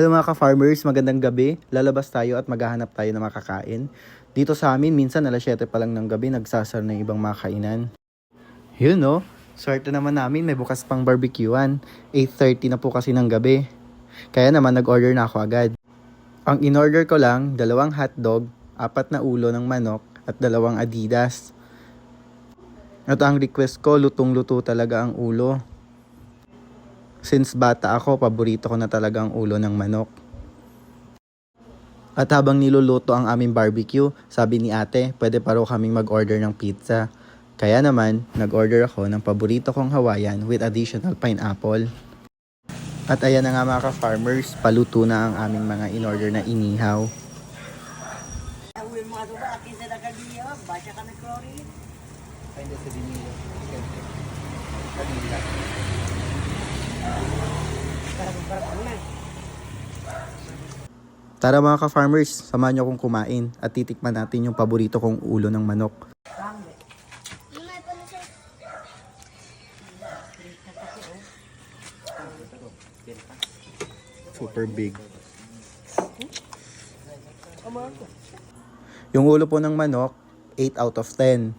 Hello mga ka-farmers, magandang gabi. Lalabas tayo at maghahanap tayo ng makakain. Dito sa amin, minsan alas 7 pa lang ng gabi, nagsasar na yung ibang makainan. Yun no, swerte naman namin, may bukas pang barbecuean. 8:30 na po kasi ng gabi. Kaya naman nag-order na ako agad. Ang in-order ko lang, 2 hotdog, 4 na ulo ng manok, at 2 Adidas. At ang request ko, lutong-luto talaga ang ulo. Since bata ako, paborito ko na talaga ang ulo ng manok. At habang niluluto ang aming barbecue, sabi ni ate, pwede pa raw kaming mag-order ng pizza. Kaya naman, nag-order ako ng paborito kong Hawaiian with additional pineapple. At ayan na nga mga ka-farmers, paluto na ang aming mga in-order na inihaw. Tara mga ka-farmers, samahan niyo akong kumain at titikman natin yung paborito kong ulo ng manok. Super big. Yung ulo po ng manok, 8 out of 10.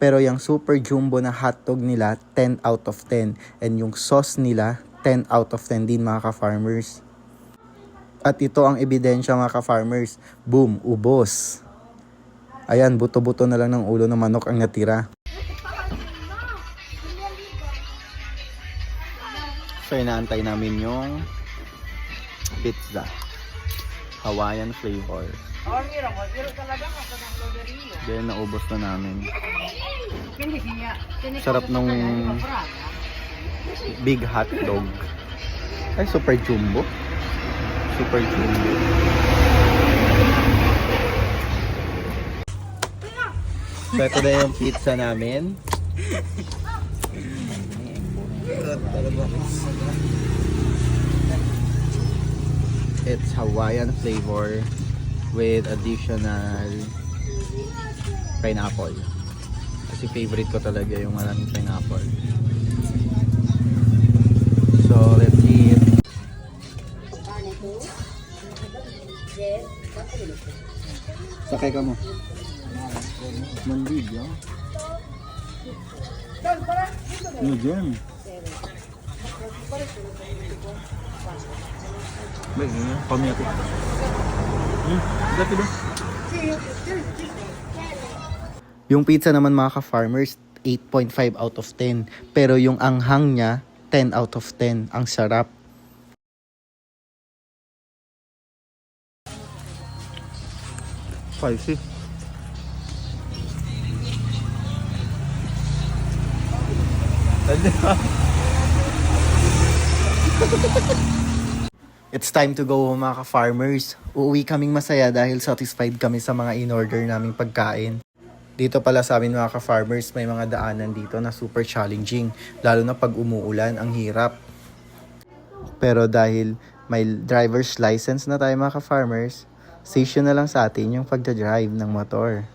Pero yung super jumbo na hotdog nila, 10 out of 10. And yung sauce nila, 10 out of 10 din mga ka-farmers. At ito ang ebidensya mga ka-farmers. Boom, ubos. Ayan, buto-buto na lang ng ulo ng manok ang natira. So inaantay namin yung pizza. Hawaiian flavor. Then naubos na namin. Sarap nung big hot dog. Ay, super jumbo. Super jumbo. So ito na yung pizza namin. It's Hawaiian flavor with additional pineapple. Kasi favorite ko talaga yung maraming pineapple. So let's eat. Sakay ka mo. Mandig, ya. Ano dyan? Baik, kami ako. Dati ba? Yung pizza naman mga ka-farmers, 8.5 out of 10. Pero yung anghang niya, 10 out of 10. Ang sarap. Spicy. It's time to go home mga ka-farmers. Uuwi kaming masaya dahil satisfied kami sa mga in-order naming pagkain. Dito pala sa amin mga ka-farmers, may mga daanan dito na super challenging. Lalo na pag umuulan, ang hirap. Pero dahil may driver's license na tayo mga ka-farmers, station na lang sa atin yung pagdadrive ng motor.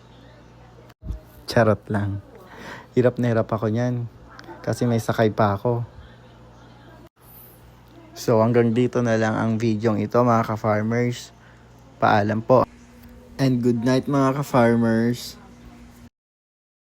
Charot lang. Hirap na hirap ako niyan. Kasi may sakay pa ako. So hanggang dito na lang ang video ito mga ka-farmers. Paalam po. And good night mga ka-farmers.